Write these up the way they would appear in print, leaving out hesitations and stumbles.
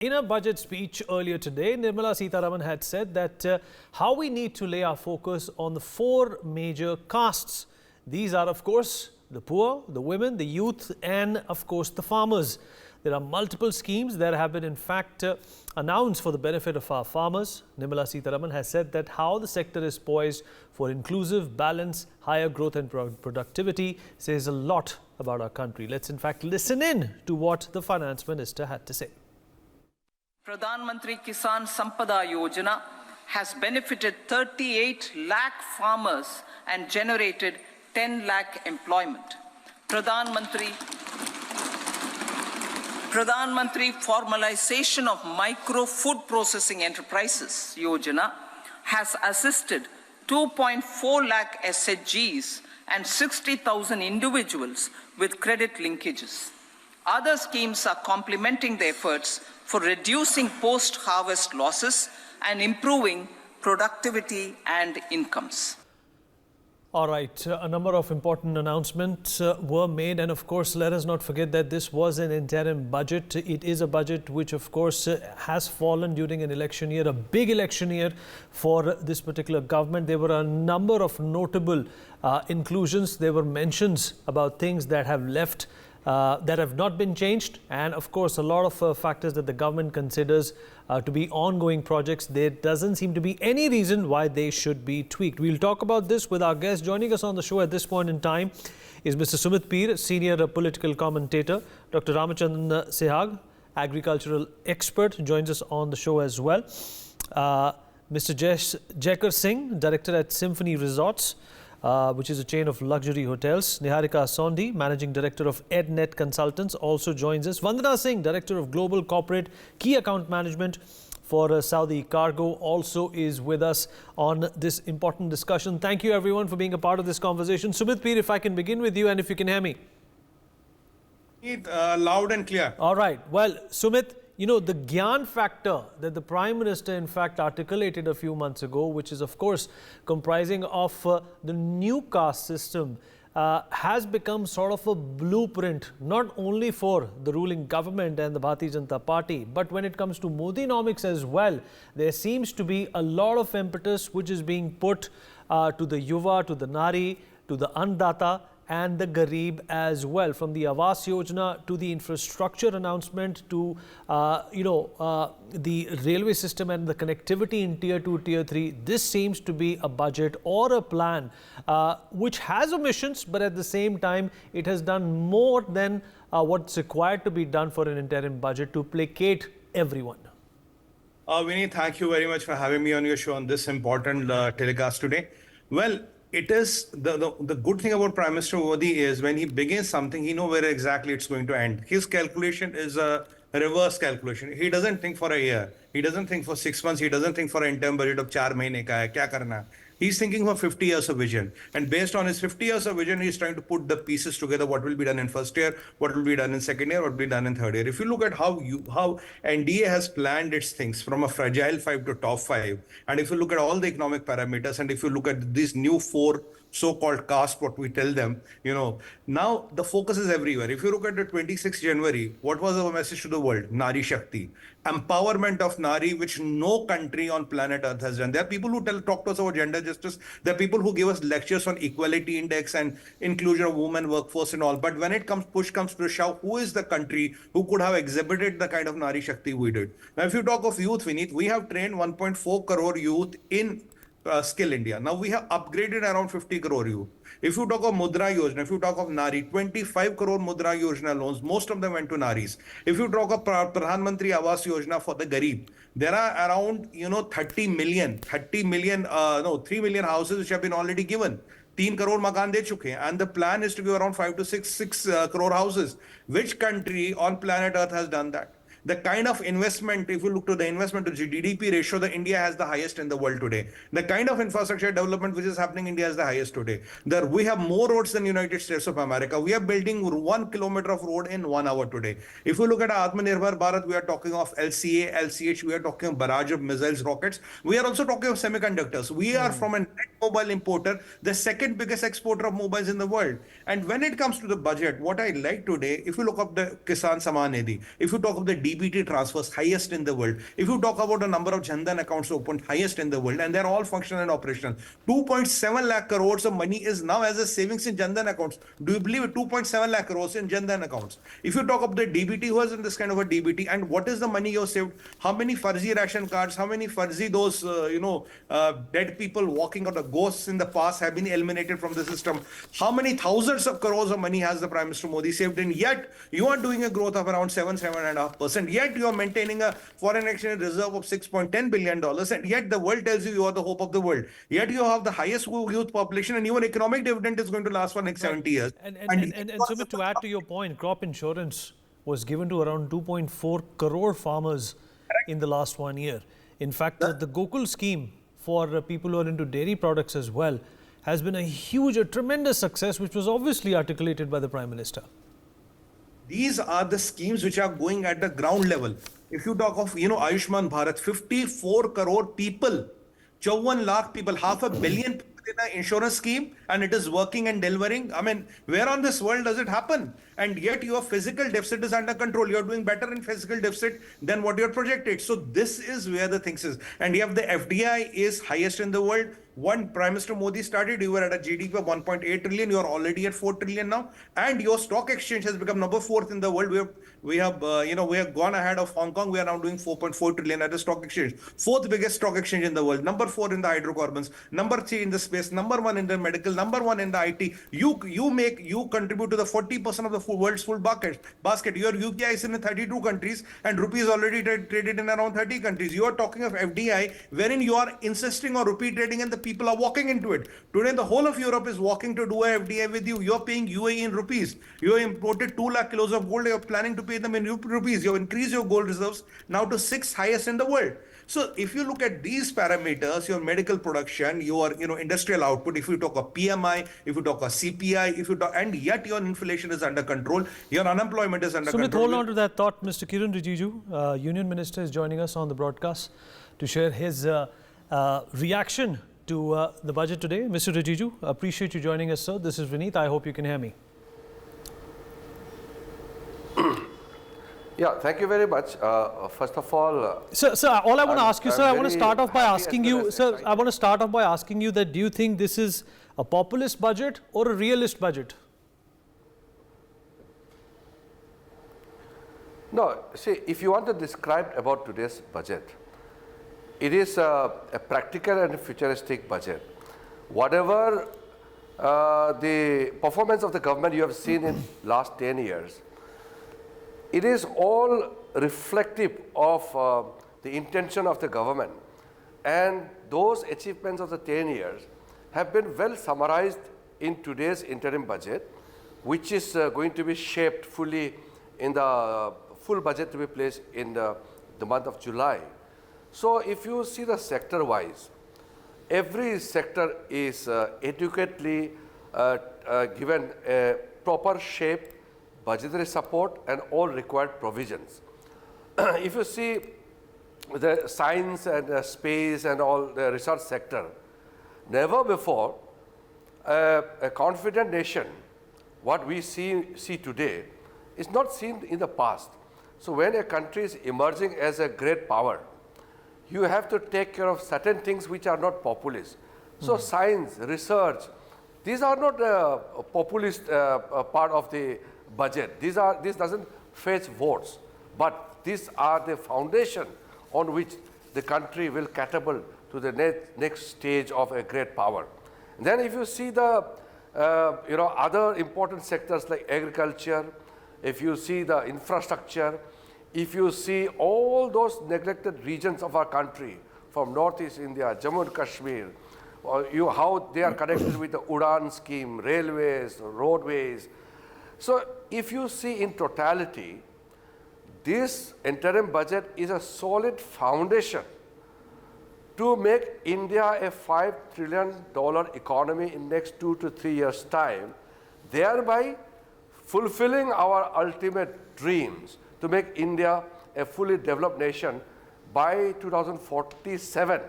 In a budget speech earlier today, Nirmala Sitharaman had said that how we need to lay our focus on the four major castes. These are, of course, the poor, the women, the youth, and, of course, the farmers. There are multiple schemes that have been, in fact, announced for the benefit of our farmers. Nirmala Sitharaman has said that how the sector is poised for inclusive, balance, higher growth and productivity says a lot about our country. Let's, in fact, listen in to what the Finance Minister had to say. Pradhan Mantri Kisan Sampada Yojana has benefited 38 lakh farmers and generated 10 lakh employment. Pradhan Mantri Formalization of Micro Food Processing Enterprises Yojana has assisted 2.4 lakh SHGs and 60,000 individuals with credit linkages. Other schemes are complementing the efforts for reducing post-harvest losses and improving productivity and incomes. All right, a number of important announcements were made, and of course, let us not forget that this was an interim budget. It is a budget which, of course, has fallen during an election year, a big election year for this particular government. There were a number of notable inclusions. There were mentions about things that have left, that have not been changed, and of course a lot of factors that the government considers to be ongoing projects. There doesn't seem to be any reason why they should be tweaked. We'll talk about this with our guest. Joining us on the show at this point in time is Mr. Sumit Peer, senior political commentator. Dr. Ramachandran Sehag, agricultural expert, joins us on the show as well. Mr. Jaikar Singh, director at Symphony Resorts, which is a chain of luxury hotels. Niharika Sondi, Managing Director of EdNet Consultants, also joins us. Vandana Singh, Director of Global Corporate Key Account Management for Saudi Cargo, also is with us on this important discussion. Thank you everyone for being a part of this conversation. Sumit Peer, if I can begin with you and if you can hear me. Loud and clear. All right. Well, Sumit, you know, the Gyan factor that the Prime Minister, in fact, articulated a few months ago, which is, of course, comprising of the new caste system, has become sort of a blueprint, not only for the ruling government and the Bharatiya Janata Party, but when it comes to Modinomics as well. There seems to be a lot of impetus which is being put to the Yuva, to the Nari, to the Annadata, and the Garib as well, from the Awas Yojana to the infrastructure announcement to, the railway system and the connectivity in Tier 2, Tier 3. This seems to be a budget or a plan which has omissions, but at the same time, it has done more than what's required to be done for an interim budget to placate everyone. Vinny, thank you very much for having me on your show on this important telecast today. Well, it is the good thing about Prime Minister Modi is when he begins something, he knows where exactly it's going to end. His calculation is a reverse calculation. He doesn't think for a year. He doesn't think for 6 months. He doesn't think for an interim budget of 4 mahine ka hai, kya karna hai. He's thinking for 50 years of vision. And based on his 50 years of vision, he's trying to put the pieces together. What will be done in first year, what will be done in second year, what will be done in third year. If you look at how NDA has planned its things from a fragile 5 to top 5, and if you look at all the economic parameters, and if you look at these new 4 so-called castes, what we tell them, now the focus is everywhere. If you look at the 26th January, what was our message to the world? Nari Shakti. Empowerment of Nari, which no country on planet Earth has done. There are people who talk to us about gender justice. There are people who give us lectures on equality index and inclusion of women workforce and all. But when it comes, push comes to shove, who is the country who could have exhibited the kind of Nari Shakti we did? Now, if you talk of youth, Vineet, we have trained 1.4 crore youth in Skill India. Now we have upgraded around 50 crore youth. If you talk of Mudra Yojana, if you talk of Nari, 25 crore Mudra Yojana loans, most of them went to Naris. If you talk of Pradhan Mantri Awas Yojana for the Garib, there are around 3 million houses which have been already given. 3 crore makan de chuke, and the plan is to give around 5 to 6 crore houses. Which country on planet Earth has done that? The kind of investment, if you look to the investment to GDP ratio, the India has the highest in the world today. The kind of infrastructure development which is happening in India is the highest today. We have more roads than United States of America. We are building 1 kilometer of road in 1 hour today. If you look at Atmanirbhar Bharat, we are talking of LCA, LCH, we are talking of barrage of missiles, rockets. We are also talking of semiconductors. We are from a net mobile importer, the second biggest exporter of mobiles in the world. And when it comes to the budget, what I like today, if you look up the Kisan Samman Nidhi, if you talk of the DBT transfers, highest in the world, if you talk about the number of Jandan accounts opened, highest in the world, and they're all functional and operational. 2.7 lakh crores of money is now as a savings in Jandan accounts. Do you believe it? 2.7 lakh crores in Jandan accounts. If you talk of the DBT, who is in this kind of a DBT, and what is the money you saved? How many Farzi ration cards, how many Farzi those, dead people walking or the ghosts in the past have been eliminated from the system? How many thousands of crores of money has the Prime Minister Modi saved? And yet you are doing a growth of around 7.5%. Yet you are maintaining a foreign exchange reserve of $6.10 billion. And yet the world tells you are the hope of the world. Yet you have the highest youth population, and your economic dividend is going to last for next 70 years. And Sumit, to add to your point, crop insurance was given to around 2.4 crore farmers in the last 1 year. In fact, the Gokul scheme for people who are into dairy products as well has been a tremendous success, which was obviously articulated by the Prime Minister. These are the schemes which are going at the ground level. If you talk of, Ayushman Bharat, 54 crore people, 54 lakh people, half a billion people in an insurance scheme, and it is working and delivering. I mean, where on this world does it happen? And yet your physical deficit is under control. You're doing better in physical deficit than what you're projected. So this is where the things is. And you have the FDI is highest in the world. When Prime Minister Modi started, you were at a GDP of 1.8 trillion. You are already at 4 trillion now. And your stock exchange has become number 4th in the world. We have gone ahead of Hong Kong. We are now doing 4.4 trillion at the stock exchange. 4th biggest stock exchange in the world. Number 4 in the hydrocarbons. Number 3 in the space. Number 1 in the medical. Number 1 in the IT. You contribute to the 40% of the world's full basket. Your UPI is in 32 countries, and rupee is already traded in around 30 countries. You are talking of FDI, wherein you are insisting on rupee trading, and the people are walking into it. Today, the whole of Europe is walking to do a FDI with you. You're paying UAE in rupees. You imported 2 lakh kilos of gold. You're planning to pay them in rupees. You increase your gold reserves now to 6th highest in the world. So if you look at these parameters, your medical production, your industrial output, if you talk of PMI, if you talk of CPI, and yet your inflation is under control, your unemployment is under control. Hold on to that thought. Mr. Kiran Rijiju, Union Minister, is joining us on the broadcast to share his reaction to the budget today. Mr. Rijiju, appreciate you joining us, sir. This is Vineet. I hope you can hear me. Yeah, thank you very much. First of all, sir, all I want to ask you, sir, I want to start off by asking you, sir, I want to start off by asking you that do you think this is a populist budget or a realist budget? No, see, if you want to describe about today's budget, it is a practical and futuristic budget. Whatever the performance of the government you have seen in last 10 years, it is all reflective of the intention of the government, and those achievements of the 10 years have been well summarized in today's interim budget, which is going to be shaped fully in the full budget to be placed in the month of July. So if you see the sector wise, every sector is adequately given a proper shape, budgetary support, and all required provisions. If you see the science and space and all the research sector, never before a confident nation, what we see today, is not seen in the past. So when a country is emerging as a great power, you have to take care of certain things which are not populist. So science, research, these are not a populist part of the budget. This doesn't fetch votes, but these are the foundation on which the country will catapult to the next stage of a great power. And then if you see the other important sectors like agriculture, if you see the infrastructure, if you see all those neglected regions of our country, from Northeast India, Jammu and Kashmir, how they are connected with the Udan scheme, railways, roadways. So if you see in totality, this interim budget is a solid foundation to make India a $5 trillion economy in next 2 to 3 years' time, thereby fulfilling our ultimate dreams to make India a fully developed nation by 2047.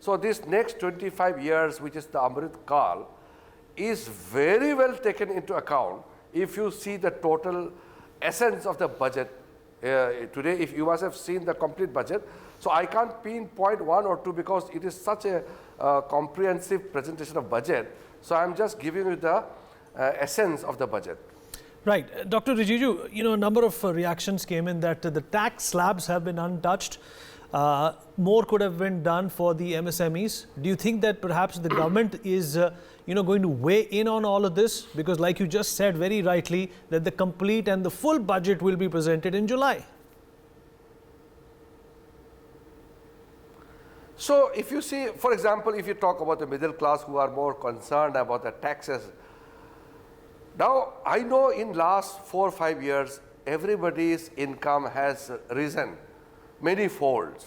So this next 25 years, which is the Amrit Kal, is very well taken into account if you see the total essence of the budget. Today, if you must have seen the complete budget, so I can't pinpoint one or two because it is such a comprehensive presentation of budget. So I'm just giving you the essence of the budget. Right. Dr. Rijiju, a number of reactions came in that the tax slabs have been untouched. More could have been done for the MSMEs. Do you think that perhaps the government is, going to weigh in on all of this? Because like you just said very rightly, that the complete and the full budget will be presented in July. So if you see, for example, if you talk about the middle class who are more concerned about the taxes, now I know in last 4 or 5 years, everybody's income has risen many folds,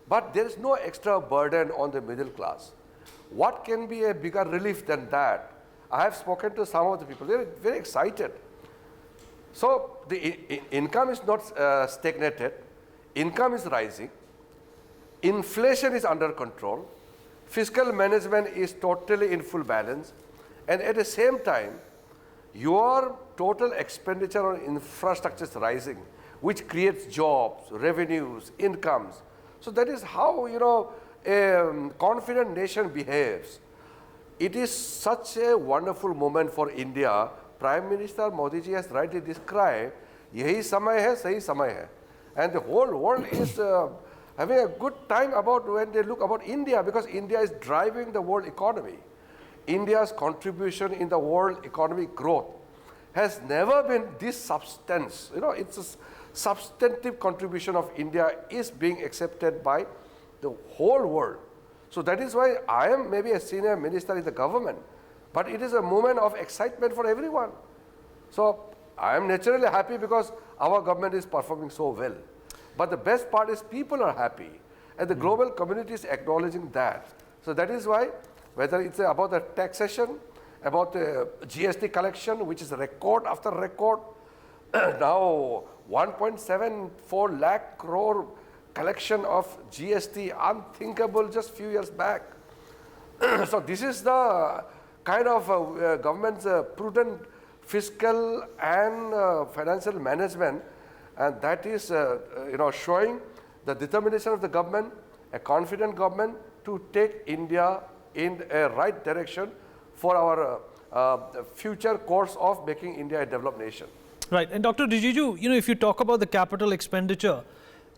but there is no extra burden on the middle class. What can be a bigger relief than that? I have spoken to some of the people, they're very excited. So the income is not stagnated, income is rising, inflation is under control, fiscal management is totally in full balance, and at the same time, your total expenditure on infrastructure is rising, which creates jobs, revenues, incomes. So that is how, a confident nation behaves. It is such a wonderful moment for India. Prime Minister Modi ji has rightly described, yahi samay hai, sahi samay hai. And the whole world is having a good time about when they look about India, because India is driving the world economy. India's contribution in the world economic growth has never been this substance. It's a substantive contribution of India is being accepted by the whole world. So that is why I am maybe a senior minister in the government, but it is a moment of excitement for everyone. So I am naturally happy because our government is performing so well. But the best part is people are happy, and the global community is acknowledging that. So that is why, whether it's about the taxation, about the GST collection, which is record after record, now 1.74 lakh crore collection of GST, unthinkable just few years back. So this is the kind of government's prudent fiscal and financial management, and that is showing the determination of the government, a confident government to take India in a right direction for our future course of making India a developed nation. Right. And Dr. Rijiju, if you talk about the capital expenditure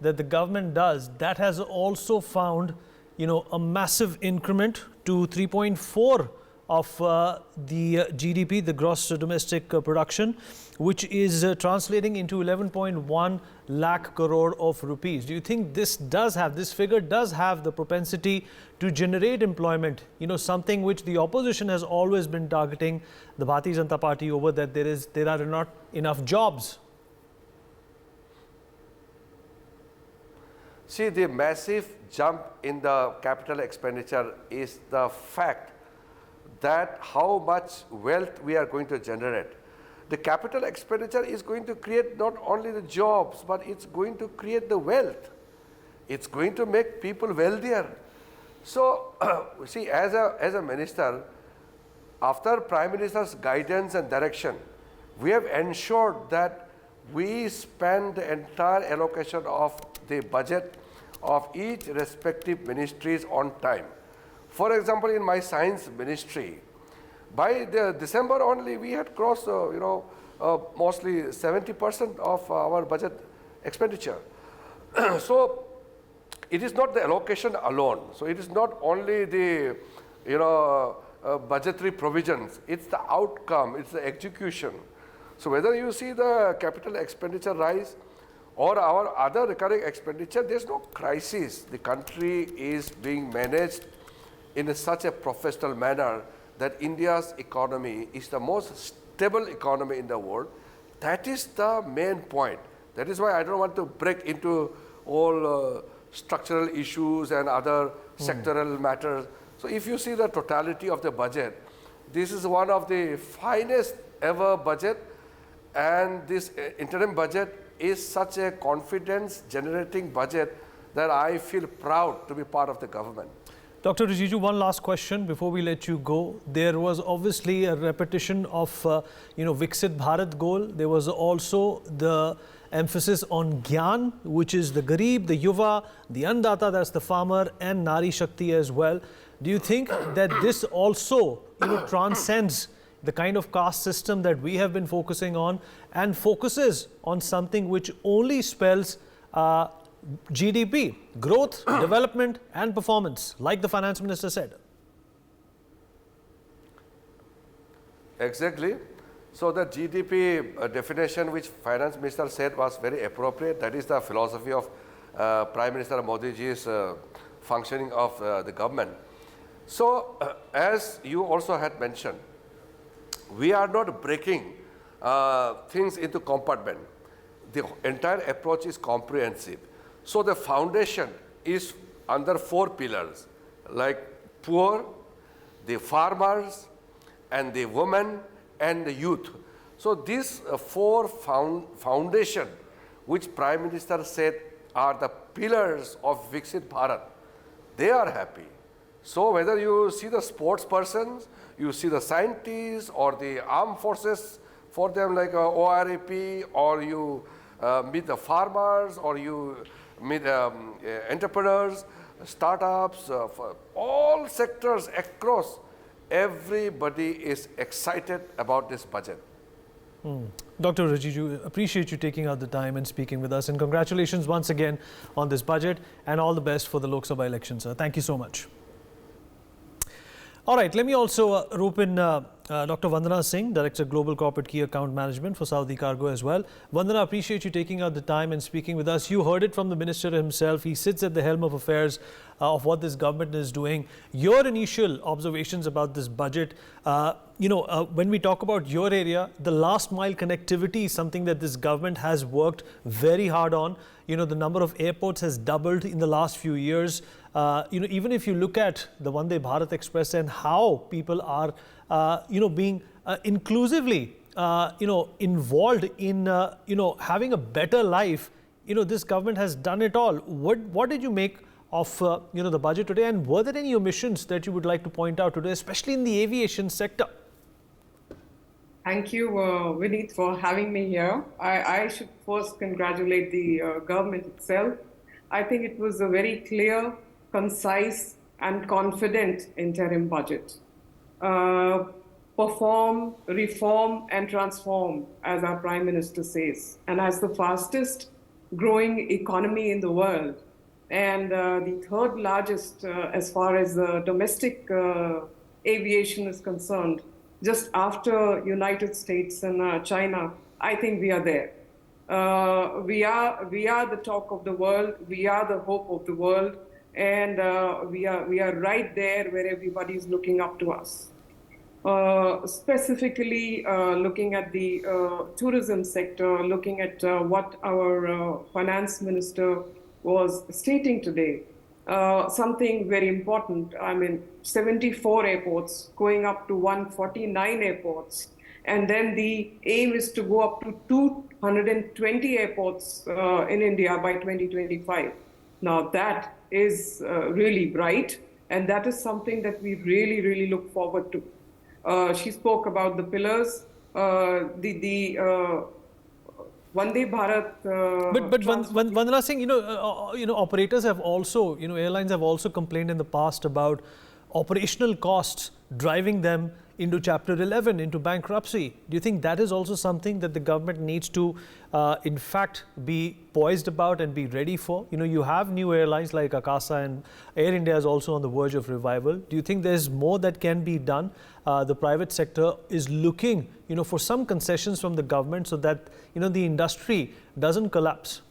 that the government does, that has also found, a massive increment to 3.4 of the GDP, the gross domestic production, which is translating into 11.1 lakh crore of rupees. Do you think this figure does have the propensity to generate employment? Something which the opposition has always been targeting the Bharatiya Janata Party over, that there are not enough jobs. See, the massive jump in the capital expenditure is the fact that how much wealth we are going to generate. The capital expenditure is going to create not only the jobs, but it's going to create the wealth. It's going to make people wealthier. So, see, as a minister, after Prime Minister's guidance and direction, we have ensured that we spend the entire allocation of the budget of each respective ministries on time. For example, in my science ministry, by the December only, we had crossed, mostly 70% of our budget expenditure. So it is not the allocation alone. So it is not only the, budgetary provisions. It's the outcome. It's the execution. So whether you see the capital expenditure rise or our other recurring expenditure, there's no crisis. The country is being managed in such a professional manner that India's economy is the most stable economy in the world. That is the main point. That is why I don't want to break into all structural issues and other sectoral matters. So if you see the totality of the budget, this is one of the finest ever budget, and this interim budget is such a confidence generating budget that I feel proud to be part of the government. Dr. Rijiju, one last question before we let you go. There was obviously a repetition of, Viksit Bharat goal. There was also the emphasis on Gyan, which is the Garib, the Yuva, the Annadata, that's the farmer, and Nari Shakti as well. Do you think that this also, transcends the kind of caste system that we have been focusing on and focuses on something which only spells GDP, growth, development and performance, like the finance minister said? Exactly. So the GDP definition which finance minister said was very appropriate. That is the philosophy of Prime Minister Modi ji's functioning of the government. So as you also had mentioned, we are not breaking things into compartment. The entire approach is comprehensive. So the foundation is under 4 pillars, like poor, the farmers, and the women, and the youth. So these 4 foundation, which Prime Minister said are the pillars of Viksit Bharat, they are happy. So whether you see the sports persons, you see the scientists or the armed forces for them like ORAP, or you meet the farmers, or you meet entrepreneurs, startups, all sectors across, everybody is excited about this budget. Dr. Rijiju, appreciate you taking out the time and speaking with us, and congratulations once again on this budget, and all the best for the Lok Sabha election, sir. Thank you so much. All right, let me also rope in Dr. Vandana Singh, Director Global Corporate Key Account Management for Saudi Cargo as well. Vandana, appreciate you taking out the time and speaking with us. You heard it from the Minister himself. He sits at the helm of affairs of what this government is doing. Your initial observations about this budget, when we talk about your area, the last mile connectivity is something that this government has worked very hard on. The number of airports has doubled in the last few years. Even if you look at the Vande Bharat Express and how people are, being inclusively, involved in, having a better life, this government has done it all. What did you make of, the budget today, and were there any omissions that you would like to point out today, especially in the aviation sector? Thank you, Vineet, for having me here. I should first congratulate the government itself. I think it was a very clear, concise and confident interim budget. Perform, reform and transform, as our Prime Minister says. And as the fastest growing economy in the world, and the 3rd largest as far as domestic aviation is concerned, just after United States and China, I think we are there. We are the talk of the world. We are the hope of the world, and we are right there where everybody is looking up to us. Specifically, looking at the tourism sector, looking at what our finance minister was stating today. Something very important. 74 airports going up to 149 airports. And then the aim is to go up to 220 airports in India by 2025. Now that is really bright, and that is something that we really, really look forward to. She spoke about the pillars, the Vande Bharat. But Vandana Singh, operators have also, airlines have also complained in the past about operational costs driving them into Chapter 11, into bankruptcy. Do you think that is also something that the government needs to, in fact, be poised about and be ready for? You have new airlines like Akasa, and Air India is also on the verge of revival. Do you think there's more that can be done? The private sector is looking, for some concessions from the government so that, the industry doesn't collapse.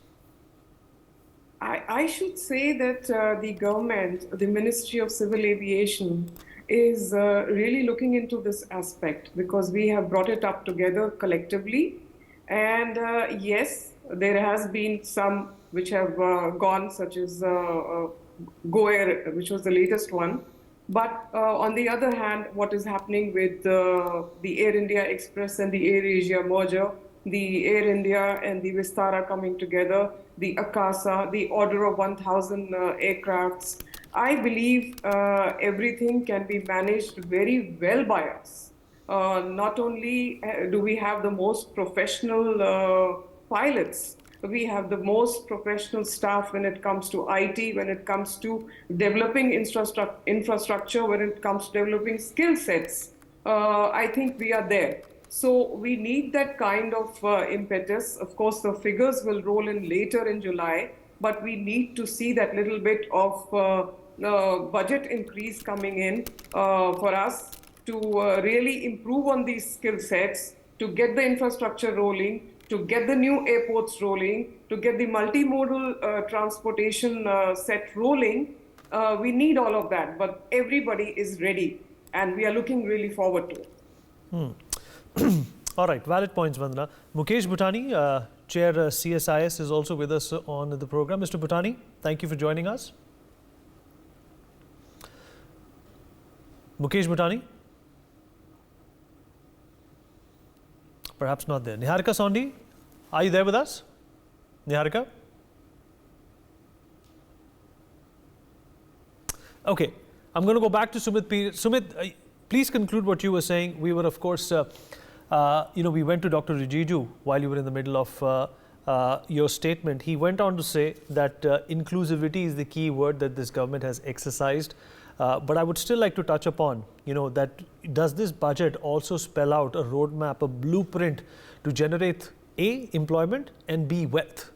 I should say that the government, the Ministry of Civil Aviation, is really looking into this aspect, because we have brought it up together collectively. And yes, there has been some which have gone, such as Go Air, which was the latest one. But on the other hand, what is happening with the Air India Express and the Air Asia merger, the Air India and the Vistara coming together, the Akasa, the order of 1,000 aircrafts, I believe everything can be managed very well by us. Not only do we have the most professional pilots, we have the most professional staff when it comes to IT, when it comes to developing infrastructure, when it comes to developing skill sets. I think we are there. So we need that kind of impetus. Of course, the figures will roll in later in July, but we need to see that little bit of budget increase coming in for us to really improve on these skill sets, to get the infrastructure rolling, to get the new airports rolling, to get the multimodal transportation set rolling. We need all of that, but everybody is ready, and we are looking really forward to it. All right, valid points, Vandana. Mukesh Bhutani, Chair CSIS, is also with us on the program. Mr. Bhutani, thank you for joining us. Mukesh Bhutani? Perhaps not there. Niharika Sondi, are you there with us? Niharika? Okay, I'm going to go back to Sumit P. Sumit, please conclude what you were saying. We were, of course, we went to Dr. Rijiju while you were in the middle of your statement. He went on to say that inclusivity is the key word that this government has exercised. But I would still like to touch upon, that does this budget also spell out a roadmap, a blueprint to generate A, employment, and B, wealth?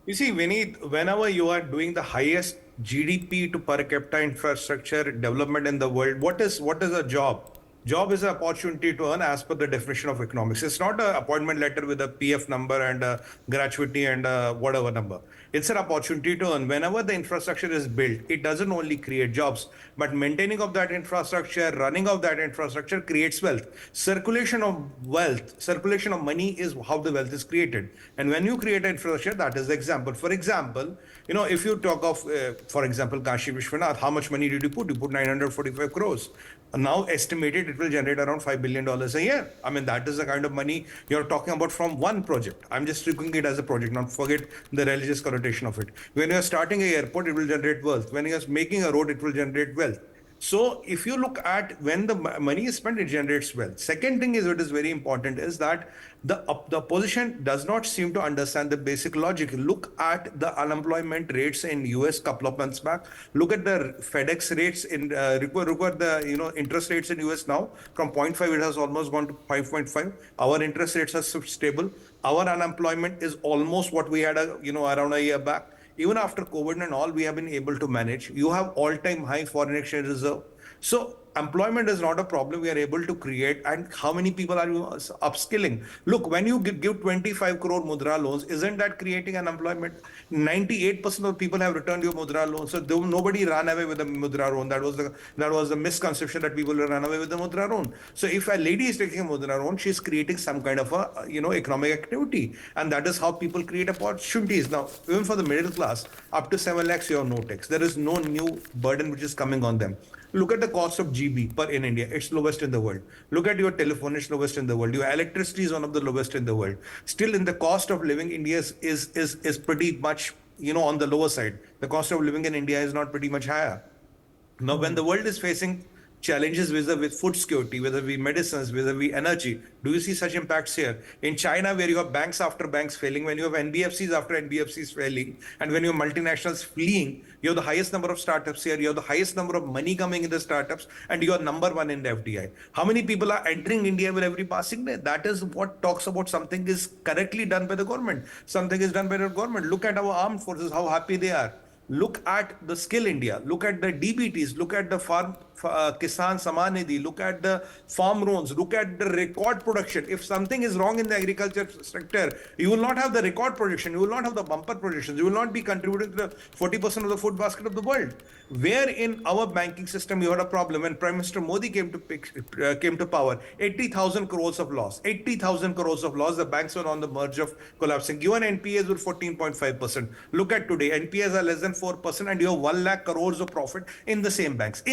You see, Vineet, whenever you are doing the highest GDP to per capita infrastructure development in the world, what is a job? Job is an opportunity to earn as per the definition of economics. It's not an appointment letter with a PF number and a gratuity and a whatever number. It's an opportunity to earn. Whenever the infrastructure is built, it doesn't only create jobs, but maintaining of that infrastructure, running of that infrastructure creates wealth. Circulation of wealth, circulation of money is how the wealth is created. And when you create infrastructure, that is the example. For example, if you talk of, for example, Kashi Vishwanath, how much money did you put? You put 945 crores. Now estimated it will generate around $5 billion a year. I mean, that is the kind of money you're talking about from one project. I'm just taking it as a project, not forget the religious connotation of it. When you're starting an airport, it will generate wealth. When you're making a road, it will generate wealth. So if you look at when the money is spent, it generates wealth. Second thing is what is very important is that the opposition does not seem to understand the basic logic. Look at the unemployment rates in US couple of months back. Look at the FedEx rates in record the interest rates in US now from 0.5 it has almost gone to 5.5. Our interest rates are stable. Our unemployment is almost what we had around a year back. Even after COVID and all, we have been able to manage. You have all-time high foreign exchange reserve. So employment is not a problem. We are able to create. And how many people are you upskilling? Look, when you give 25 crore mudra loans, isn't that creating unemployment? 98% of people have returned your mudra loans. So nobody ran away with the mudra loan. That was the misconception that people will run away with the mudra loan. So if a lady is taking a mudra loan, she's creating some kind of a economic activity, and that is how people create opportunities. Now, even for the middle class, up to 7 lakhs, you have no tax. There is no new burden which is coming on them. Look at the cost of GB per in India. It's lowest in the world. Look at your telephone. It's lowest in the world. Your electricity is one of the lowest in the world. Still, in the cost of living, India is pretty much on the lower side. The cost of living in India is not pretty much higher. Now, when the world is facing challenges with food security, whether we medicines, whether we energy, do you see such impacts here? In China, where you have banks after banks failing, when you have NBFCs after NBFCs failing, and when you have multinationals fleeing, you have the highest number of startups here, you have the highest number of money coming in the startups, and you are number one in the FDI. How many people are entering India with every passing day? That is what talks about something is correctly done by the government. Something is done by the government. Look at our armed forces, how happy they are. Look at the Skill India, look at the DBTs, look at the Farm Kisan Saman Nidhi, look at the farm loans, look at the record production. If something is wrong in the agriculture sector, you will not have the record production, you will not have the bumper productions, you will not be contributing to the 40% of the food basket of the world. Where in our banking system you had a problem when Prime Minister Modi came to power, 80,000 crores of loss, 80,000 crores of loss. The banks were on the verge of collapsing. Given NPAs were 14.5%. Look at today, NPAs are less than 4%, and you have 1 lakh crores of profit in the same banks.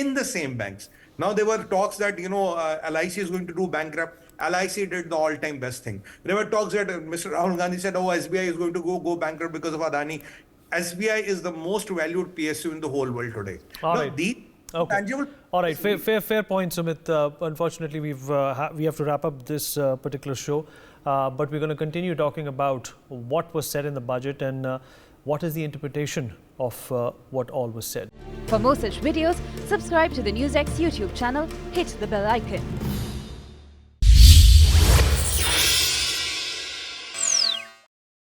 Now there were talks that LIC is going to do bankrupt. LIC did the all-time best thing. There were talks that Mr. Rahul Gandhi said, SBI is going to go bankrupt because of Adani. SBI is the most valued PSU in the whole world today. All Now, right. these Okay. tangible. All right. Fair point, Sumit. Unfortunately, we have to wrap up this particular show, but we're going to continue talking about what was said in the budget and what is the interpretation of what all was said. For more such videos, subscribe to the NewsX YouTube channel, hit the bell icon.